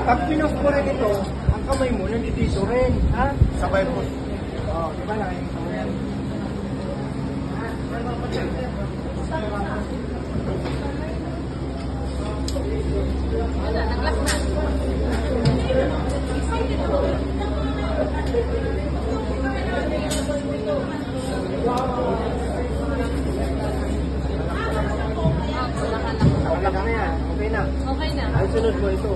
Pag pinag-correct ito, ang kamay mo nandito rin, ha? Sabay po. Oo, di ba nakikita mo yan? Wala, nag-lock na. Okay na yan, okay na. Okay na. Ay, sunod mo ito.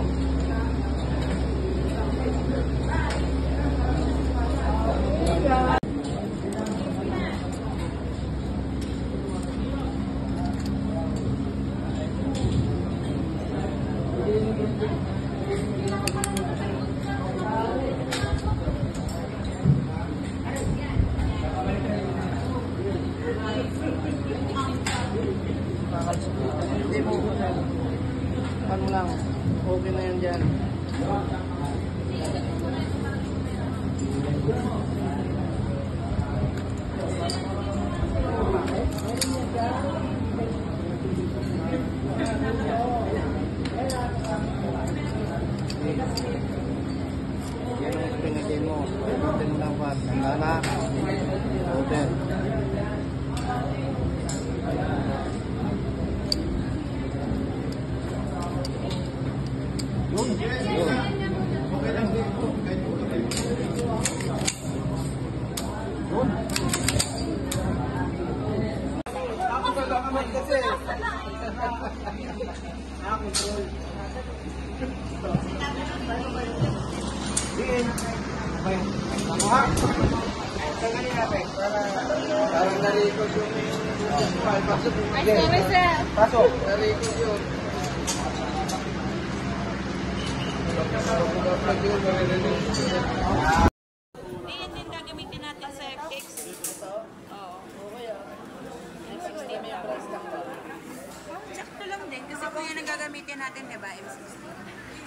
Hindi mo ano lang, okay na yan dyan. Yan ang pinagay mo. Pwede mo lang pa. Tanda na. Open. Yun. Ako sa lakamad kasi. Control. Diin. Okay. Ako ha? Tanggalin natin. Parang nalikod yung... Ay, sorry sir. Pasok. Nalikod yun. Ayan din gagamitin natin sa FX. Oo. M60 may price lang ba? Sakto lang din kasi po yan ang gagamitin natin, diba? M60.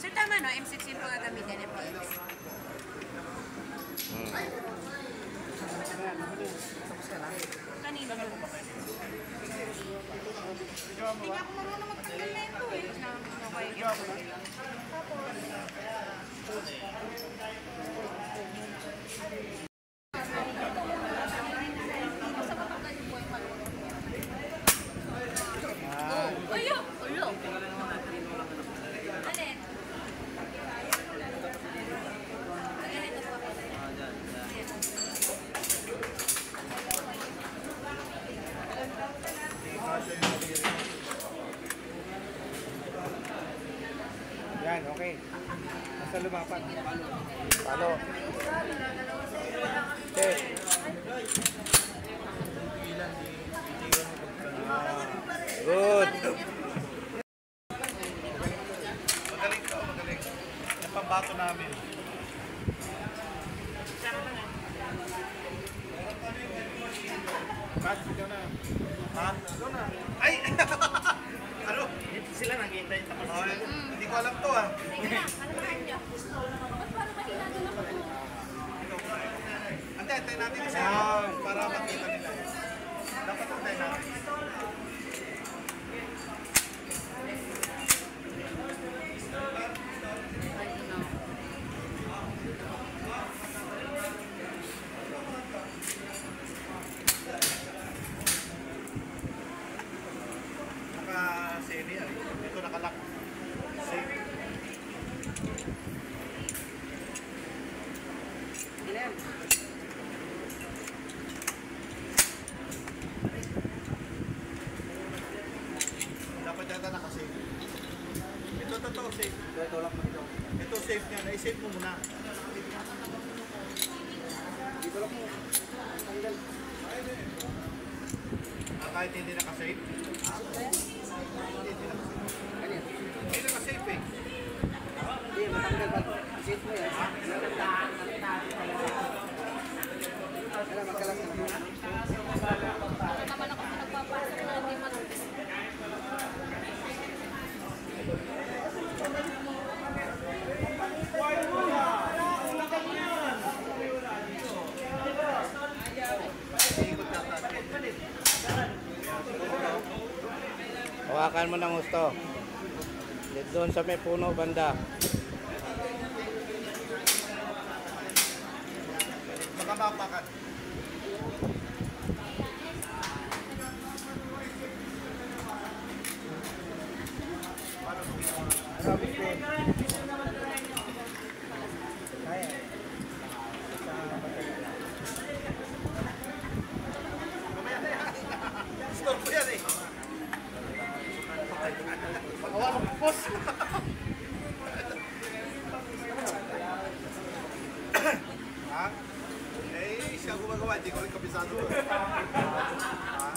So tama no, M60 po gagamitin FX. Kanina ba? Hindi nga ako marunong magtanggal na ito eh. Yan, okay. Nasa lumapan. Palo. Okay. Good. Magaling ka, magaling. Yung pambato namin. Pat, ikaw na. Ha? Ikaw na. Ay! Ano? Sila naghihintay sa kasi. Hindi ko alam to ah. Antay natin isa para makita nila. Dapat antay natin. Naka-save yan. Ito nakalock. Save. Ilan? Dapat yata naka-save. Ito totoo save. Ito lang ito. Ito save niya. Na-save mo muna. Dito lang mo. Tanggal. Kahit hindi naka-save. Hindi naka-save eh. Hindi, matanggal pa. Save mo yan. Wala, magkalas na naman. Naman ako sa nagpapasok na hindi matapos. Hawakan mo ng gusto. Doon sa may puno banda. bakbakan. Arabic din. Kaya. Store po yan eh. Pagawa ng boss. Ha? Eh, siya gumagawa. Hindi ko rin kabisado. Ha?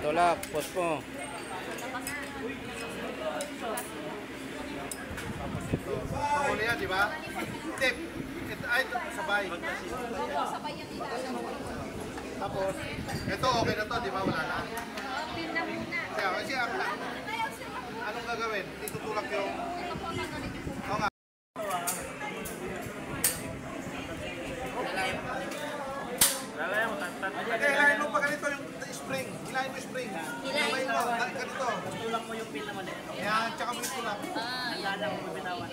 Tulak, post mo. Pamuli yan, di ba? Tip. Ay, sabay. Tapos, ito okay na to, di ba? Wala na. Kaya, kasi anong gagawin? Itutulak yung... Oo nga. Hindi, hilahin mo pa ganito yung spring. Hilahin mo yung spring. Hilahin mo, ganito. Tulak mo yung pin naman eh. Yan, tsaka mo yung tulak. Tandaan lang kung bitawan.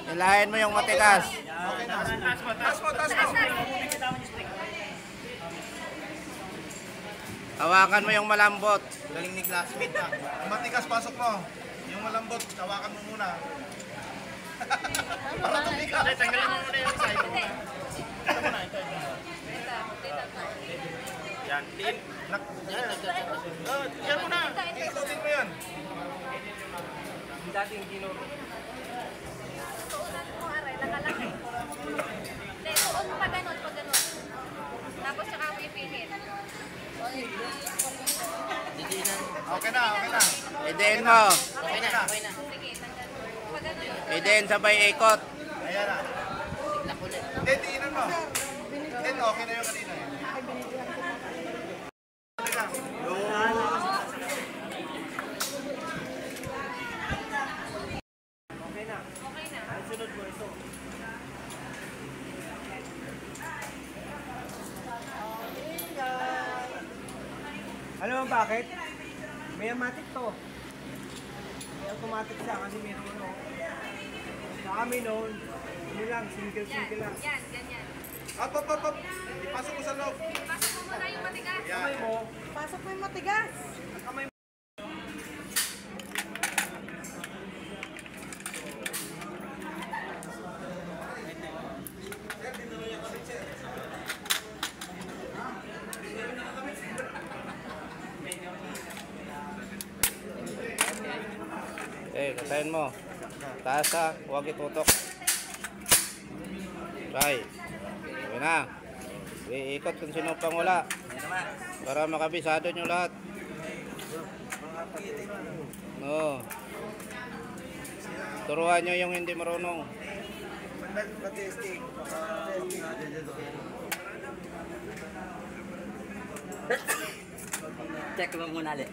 Ilahin mo yung matigas. Okay na. Taas mo, Taas mo, taas mo. bitawan yung spring. Hawakan mo yung malambot. Galing ni classmate na. Ang matigas, pasok mo. Yung malambot, tawakan mo muna. Para tumigas. Hindi, tanggalin mo muna yung side. Ito muna, ito. Yan, din. Yan mo na. Ikutin mo yan. Dating ginuro. Tuunan mo, aray, nakalaki. Hindi, tuon mo pa ganun, pag ganun. Tapos saka mo ipinit. Okay na, okay na. Idein mo. Okay na. Sige, tanggal mo. Pag ganun, Idein sabay ikot. Ayan na. Hindi, tiinan mo. Hindi, okay na yung kanina. Teka. Okay na. okay na. Ang sunod mo ito. Alam mo bakit? May automatic to. May automatic siya kasi meron ano. Sa amin noon, ano lang, single lang. Yan, ganyan. Up, up, up, up. Ipasok mo sa loob. Pasok mo muna yung matigas. Kamay mo, Pasok mo yung matigas. kamay mo. Katayin mo. Taas ha. Huwag itutok. Try. Okay na. Iikot kung sino pang wala. Para makabisado nyo lahat. No. Turuan nyo yung hindi marunong. Check mo muna ulit.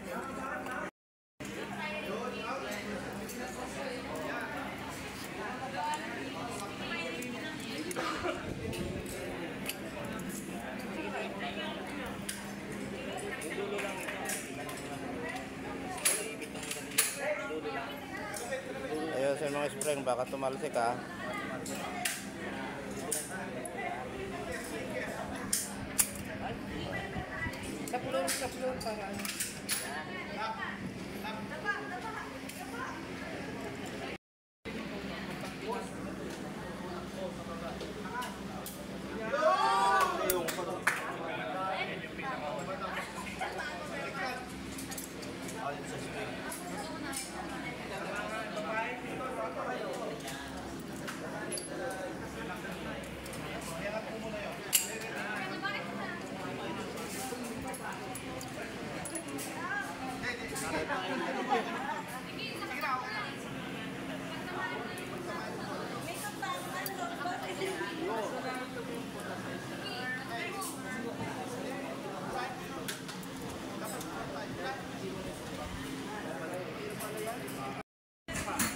Ayun sa mga spring. Baka tumalsik ha. Kaplon para ano.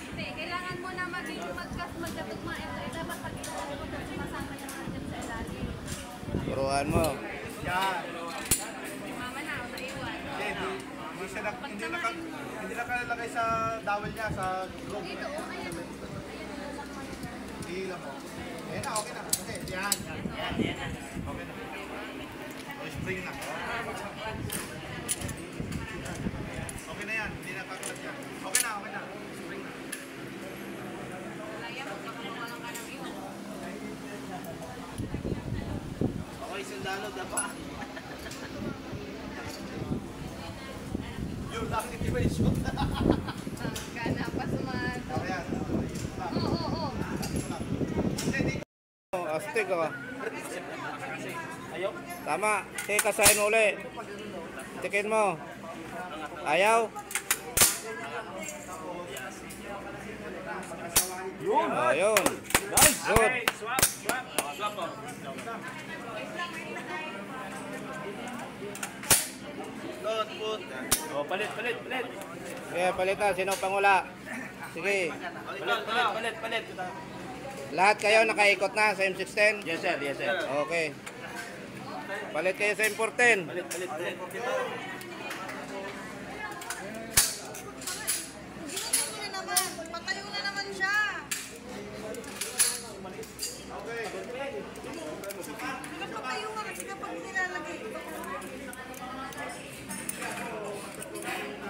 Hindi, kailangan mo na magkatugma ito. Dapat pag-ilan mo kung sumasama yung andyan sa ilalim. Turuan mo. Yan. Mama na, naiwan. Hindi nakalagay sa dowel niya, sa globe. Dito, oh, ayan. Hila mo. Ayan na, okay na. Okay, yan. Okay na. O, spring na. Okay na yan, hindi na kakalat yan. Okay na. Spring na. Okay, sundalo, dapa. Yun lang, motivation. Gana pa sumato. Ayan. Oo. Astig ka. Ayaw? Tama. Sige, kasahin mo uli. Tikin mo. Ayaw? Ayun. Good. Swap. Swap mo. Don't put. Oh, palit. Sige, palitan. Sino pangula? Sige. Palit. Lahat kayo nakaikot na sa M16? Yes, sir. Okay. Palit kayo sa M14. Palit. Patayo na naman siya. Patayo nga kasi kapag nilalagay.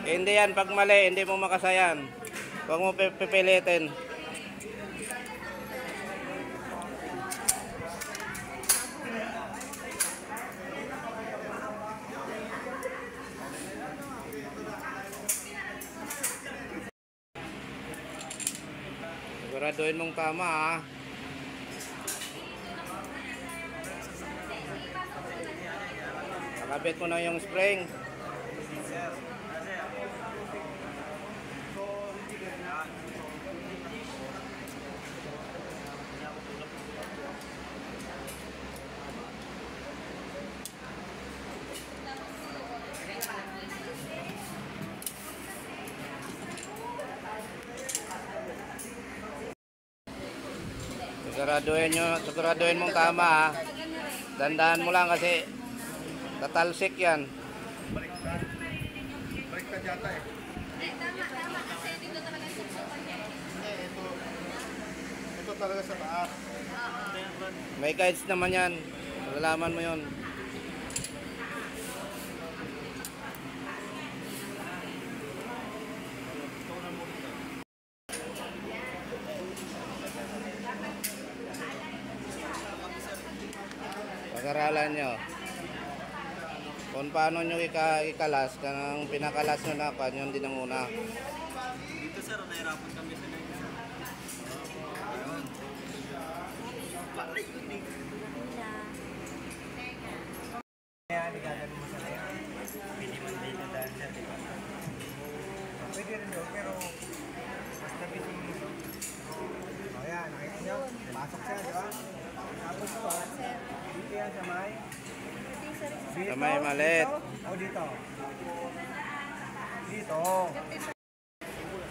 Hindi yan. Pag mali, hindi mo makasayan. Huwag mo pipilitin. Siguraduhin mong tama ha. Nakabit mo na yung spring. Siguraduhin mong tama ha. Dandahan mo lang kasi tatalsik yan. Baliktad yata eh. Tama. Kasi dito talaga yung suksukan niya. Ito talaga sa taas. May guides naman yan. Malalaman mo yun. Pag-aralan nyo kung paano nyo ikalas, kanang pinakalas nyo na pa, yun din ang una. Dito, sir, nahirapan kami sa nagisa. Pala yun eh. Kaya nagagano mo sa kaya. Minimal din na dahil siya, di ba? Pwede rin doon, pero basta busy. O yan, nakita nyo? Pasok siya, di ba? Tapos ito, dito yan sa may. Dito, Sa may maliit. Dito, o dito. Dito.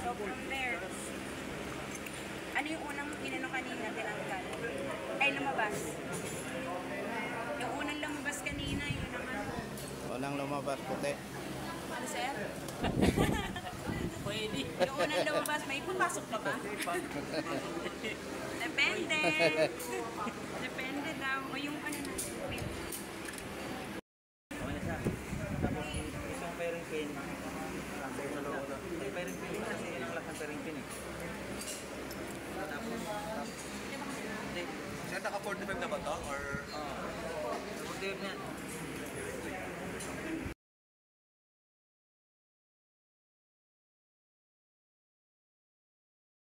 So from there, ano yung unang inano kanina tinanggal? Ay, lumabas. Yung unang lumabas kanina, yun naman. Unang lumabas puti. Ano, sir? Pwede. Yung unang lumabas, may pumasok pa ba? Depende. Depende daw. O yung ano na. Okay na siya. Tapos, isang pairing pin. Kasi sa loob. May pairing pin kasi ilang class ng pairing pin eh. Tapos, hindi. Siya naka 45 na ba to? Or Supportive niya.